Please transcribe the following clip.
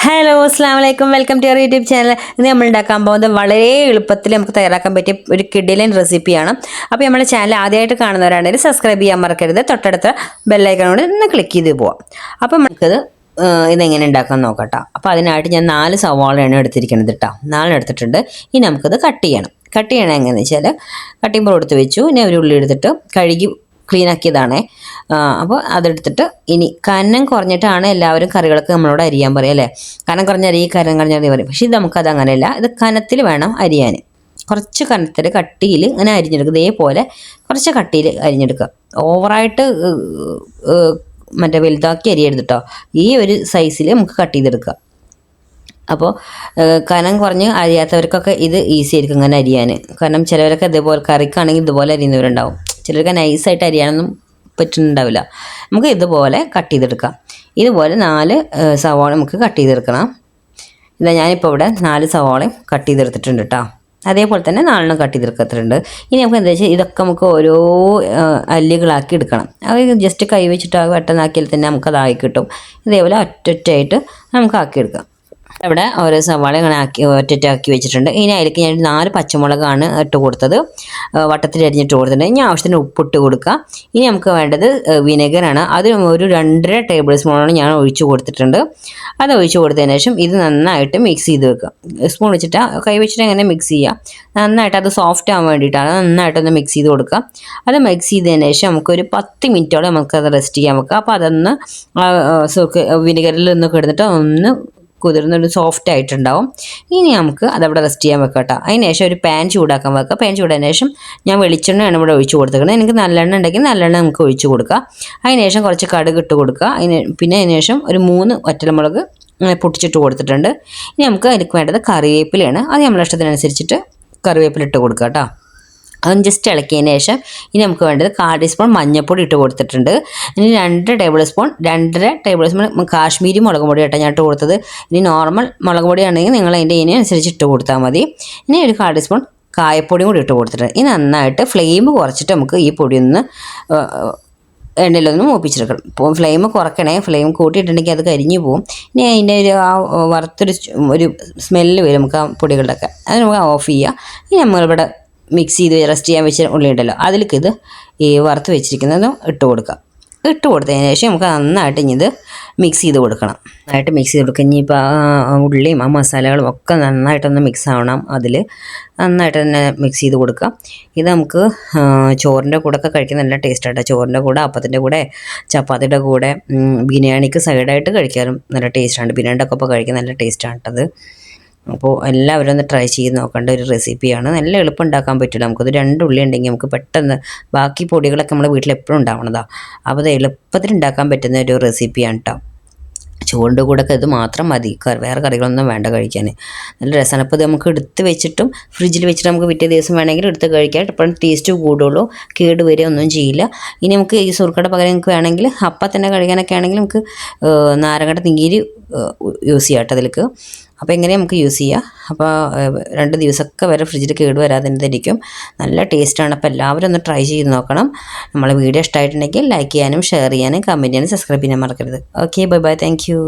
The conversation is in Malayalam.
ഹലോ അസ്സാം വലൈക്കും welcome to your YouTube channel. ഇന്ന് നമ്മൾ ഉണ്ടാക്കാൻ പോകുന്നത് വളരെ എളുപ്പത്തിൽ നമുക്ക് തയ്യാറാക്കാൻ പറ്റിയ ഒരു കിഡിലൻ റെസിപ്പിയാണ്. അപ്പോൾ നമ്മുടെ ചാനൽ ആദ്യമായിട്ട് കാണുന്നവരാണെങ്കിൽ സബ്സ്ക്രൈബ് ചെയ്യാൻ മറക്കരുത്. തൊട്ടടുത്ത ബെല്ലൈക്കണോട് ഒന്ന് ക്ലിക്ക് ചെയ്ത് പോവാം. അപ്പം നമുക്കത് ഇതെങ്ങനെ ഉണ്ടാക്കാൻ നോക്കട്ടോ. അപ്പോൾ അതിനായിട്ട് ഞാൻ 4 സവാളയാണ് എടുത്തിരിക്കുന്നത് കേട്ടോ. 4 എടുത്തിട്ടുണ്ട്. ഇനി നമുക്കത് കട്ട് ചെയ്യണം എങ്ങനെയാണെന്ന് വെച്ചാൽ കട്ടിംഗ് ബോർഡ് എടുത്ത് വെച്ചു. ഇനി ഒരു ഉള്ളി എടുത്തിട്ട് കഴുകി ക്ലീൻ ആക്കിയതാണേ. അപ്പോൾ അതെടുത്തിട്ട് ഇനി കനം കുറഞ്ഞിട്ടാണ് എല്ലാവരും കറികളൊക്കെ നമ്മളോട് അരിയാൻ പറയും അല്ലേ. കനം കുറഞ്ഞ അരി പറയും. പക്ഷേ ഇത് നമുക്കത് അങ്ങനെയല്ല. ഇത് കനത്തിൽ വേണം അരിയാൻ. കുറച്ച് കനത്തിൽ കട്ടിയിൽ ഇങ്ങനെ അരിഞ്ഞെടുക്കുക. ഇതേപോലെ കുറച്ച് കട്ടിയിൽ അരിഞ്ഞെടുക്കുക. ഓവറായിട്ട് മറ്റേ വലുതാക്കി അരിയരുത് കേട്ടോ. ഈ ഒരു സൈസിൽ നമുക്ക് കട്ട് ചെയ്തെടുക്കുക. അപ്പോൾ കനം കുറഞ്ഞ് അരിയാത്തവർക്കൊക്കെ ഇത് ഈസി ആയിരിക്കും ഇങ്ങനെ അരിയാൻ. കാരണം ചിലവരൊക്കെ ഇതേപോലെ കറിക്കാണെങ്കിൽ ഇതുപോലെ അരിയുന്നവരുണ്ടാവും. ചിലർക്ക് നൈസായിട്ട് അരിയാനൊന്നും പറ്റുന്നുണ്ടാവില്ല. നമുക്ക് ഇതുപോലെ കട്ട് ചെയ്തെടുക്കാം. ഇതുപോലെ 4 സവാള നമുക്ക് കട്ട് ചെയ്തെടുക്കണം. ഇതാ ഞാനിപ്പോൾ ഇവിടെ 4 സവാളയും കട്ട് ചെയ്തെടുത്തിട്ടുണ്ട് കേട്ടോ. അതേപോലെ തന്നെ 4 കട്ട് ചെയ്തെടുത്തിട്ടുണ്ട്. ഇനി നമുക്ക് എന്താ വെച്ചാൽ ഇതൊക്കെ നമുക്ക് ഓരോ അല്ലികളാക്കി എടുക്കണം. അത് ജസ്റ്റ് കൈ വെച്ചിട്ട് വെട്ടനാക്കിയാൽ തന്നെ നമുക്കതായി കിട്ടും. ഇതേപോലെ ഒറ്റയായിട്ട് നമുക്ക് ആക്കിയെടുക്കാം. ഇവിടെ ഓരോ സവാള ഇങ്ങനെ ഒറ്റയാക്കി വെച്ചിട്ടുണ്ട്. ഇനി അതിലേക്ക് ഞാൻ 4 പച്ചമുളകാണ് ഇട്ട് കൊടുത്തത്. വട്ടത്തിൽ അരിഞ്ഞിട്ട് കൊടുത്തിട്ടുണ്ട്. ഇനി ആവശ്യത്തിന് ഉപ്പിട്ട് കൊടുക്കുക. ഇനി നമുക്ക് വേണ്ടത് വിനെഗറാണ്. അത് ഒരു 2.5 ടേബിൾ സ്പൂണാണ് ഞാൻ ഒഴിച്ച് കൊടുത്തിട്ടുണ്ട്. അത് ഒഴിച്ച് കൊടുത്തതിന് ശേഷം ഇത് നന്നായിട്ട് മിക്സ് ചെയ്ത് വെക്കുക. സ്പൂൺ വെച്ചിട്ട് കൈ വെച്ചിട്ട് എങ്ങനെ മിക്സ് ചെയ്യുക. നന്നായിട്ട് അത് സോഫ്റ്റ് ആവാൻ വേണ്ടിയിട്ടാണ് നന്നായിട്ടൊന്ന് മിക്സ് ചെയ്ത് കൊടുക്കുക. അത് മിക്സ് ചെയ്തതിന് ശേഷം നമുക്കൊരു 10 മിനിറ്റോളം നമുക്കത് റെസ്റ്റ് ചെയ്യാൻ വെക്കുക. അപ്പോൾ അതൊന്ന് വിനെഗറിൽ ഒന്ന് കിടന്നിട്ട് ഒന്ന് കുതിർന്നൊരു സോഫ്റ്റ് ആയിട്ടുണ്ടാവും. ഇനി നമുക്ക് അതവിടെ റെസ്റ്റ് ചെയ്യാൻ വെക്കാം കേട്ടോ. അതിന് ശേഷം ഒരു പാൻ ചൂടാക്കാൻ വെക്കുക. പാൻ ചൂടാൻ ശേഷം ഞാൻ വെളിച്ചെണ്ണയാണ് ഇവിടെ ഒഴിച്ച് കൊടുത്തിരിക്കുന്നത്. എനിക്ക് നല്ലെണ്ണ ഉണ്ടെങ്കിൽ നല്ലെണ്ണ നമുക്ക് ഒഴിച്ച് കൊടുക്കുക. അതിന് ശേഷം കുറച്ച് കടുക് ഇട്ട് കൊടുക്കുക. അതിന് ശേഷം ഒരു 3 വറ്റൽമുളക് പൊട്ടിച്ചിട്ട് കൊടുത്തിട്ടുണ്ട്. ഇനി നമുക്ക് അതിലേക്ക് വേണ്ടത് കറിവേപ്പിലയാണ്. അത് നമ്മളെ ഇഷ്ടത്തിനനുസരിച്ചിട്ട് കറിവേപ്പില ഇട്ട് കൊടുക്കുക കേട്ടോ. അതൊന്ന് ജസ്റ്റ് ഇളക്കിയതിന് ശേഷം ഇനി നമുക്ക് വേണ്ടത് 1/4 ടീസ്പൂൺ മഞ്ഞൾപ്പൊടി ഇട്ട് കൊടുത്തിട്ടുണ്ട്. ഇനി 2 ടേബിൾ സ്പൂൺ കാശ്മീരി മുളക് പൊടി ഞാൻ ഇട്ട് കൊടുത്തത്. ഇനി നോർമൽ മുളക് പൊടിയാണെങ്കിൽ നിങ്ങൾ അതിൻ്റെ ഇതിനനുസരിച്ച് ഇട്ട് കൊടുത്താൽ മതി. ഇനി ഒരു 1/4 ടീസ്പൂൺ കായപ്പൊടിയും കൂടി ഇട്ട് കൊടുത്തിട്ടുണ്ട്. ഇനി നന്നായിട്ട് ഫ്ലെയിം കുറച്ചിട്ട് നമുക്ക് ഈ പൊടി ഒന്ന് എണ്ണയിലൊന്ന് മൂപ്പിച്ചെടുക്കണം. ഇപ്പോൾ ഫ്ലെയിം കുറയ്ക്കണേ. ഫ്ലെയിം കൂട്ടിയിട്ടുണ്ടെങ്കിൽ അത് കരിഞ്ഞു പോകും. ഇനി അതിൻ്റെ ഒരു സ്മെല്ല് വരും നമുക്ക് ആ പൊടികളുടെയൊക്കെ. അത് നമുക്ക് ഓഫ് ചെയ്യുക. ഇനി നമ്മളിവിടെ മിക്സ് ചെയ്ത് റെസ്റ്റ് ചെയ്യാൻ വെച്ച ഉള്ളി ഉണ്ടല്ലോ, അതിലേക്ക് ഇത് വറുത്ത് വെച്ചിരിക്കുന്നതും ഇട്ട് കൊടുക്കുക. ഇട്ട് കൊടുത്തതിന് ശേഷം നമുക്ക് നന്നായിട്ട് ഇനി ഇത് മിക്സ് ചെയ്ത് കൊടുക്കണം. നന്നായിട്ട് മിക്സ് ചെയ്ത് കൊടുക്കുക. ഇനിയിപ്പോൾ ഉള്ളിയും ആ മസാലകളും ഒക്കെ നന്നായിട്ടൊന്ന് മിക്സ് ആവണം. അതിൽ നന്നായിട്ട് തന്നെ മിക്സ് ചെയ്ത് കൊടുക്കുക. ഇത് നമുക്ക് ചോറിൻ്റെ കൂടെ ഒക്കെ കഴിക്കാൻ നല്ല ടേസ്റ്റാണ്. ചോറിൻ്റെ കൂടെ, അപ്പത്തിൻ്റെ കൂടെ, ചപ്പാത്തിയുടെ കൂടെ, ബിരിയാണിക്ക് സൈഡായിട്ട് കഴിക്കാനും നല്ല ടേസ്റ്റാണ്. ബിരിയാണിയുടെ ഒക്കെ ഒപ്പം കഴിക്കാൻ നല്ല ടേസ്റ്റാണ് കേട്ടത്. അപ്പോൾ എല്ലാവരും ഒന്ന് ട്രൈ ചെയ്ത് നോക്കേണ്ട ഒരു റെസിപ്പിയാണ്. നല്ല എളുപ്പം ഉണ്ടാക്കാൻ പറ്റില്ല. നമുക്കത് 2 ഉള്ളി ഉണ്ടെങ്കിൽ നമുക്ക് പെട്ടെന്ന് ബാക്കി പൊടികളൊക്കെ നമ്മുടെ വീട്ടിൽ എപ്പോഴും ഉണ്ടാവണതാണ്. അപ്പോൾ അത് എളുപ്പത്തിൽ ഉണ്ടാക്കാൻ പറ്റുന്ന ഒരു റെസിപ്പിയാണ് കേട്ടോ. ചോറിൻ്റെ കൂടെ ഒക്കെ ഇത് മാത്രം മതി. വേറെ കറികളൊന്നും വേണ്ട കഴിക്കാൻ. നല്ല രസമാണ്. അപ്പോൾ ഇത് നമുക്ക് എടുത്ത് വെച്ചിട്ടും ഫ്രിഡ്ജിൽ വെച്ചിട്ട് നമുക്ക് പിറ്റേ ദിവസം വേണമെങ്കിൽ എടുത്ത് കഴിക്കാം. എപ്പോഴും ടേസ്റ്റ് കൂടുള്ളൂ, കേട് വരെ ഒന്നും ചെയ്യില്ല. ഇനി നമുക്ക് ഈ സുർക്കയുടെ പകരം നമുക്ക് വേണമെങ്കിൽ അപ്പം തന്നെ കഴിക്കാനൊക്കെ ആണെങ്കിൽ നമുക്ക് നാരങ്ങയുടെ നീര് യൂസ് ചെയ്യാം കേട്ടോ അതിലേക്ക്. അപ്പോൾ എങ്ങനെ നമുക്ക് യൂസ് ചെയ്യാം. അപ്പോൾ 2 ദിവസമൊക്കെ വരെ ഫ്രിഡ്ജിൽ കേട് വരാതിരിക്കും. നല്ല ടേസ്റ്റാണ്. അപ്പോൾ എല്ലാവരും ഒന്ന് ട്രൈ ചെയ്ത് നോക്കണം. നമ്മളെ വീഡിയോ ഇഷ്ടമായിട്ടുണ്ടെങ്കിൽ ലൈക്ക് ചെയ്യാനും ഷെയർ ചെയ്യാനും കമൻറ്റ് ചെയ്യാനും സബ്സ്ക്രൈബ് ചെയ്യാനും മറക്കരുത്. Okay, bye bye, thank you.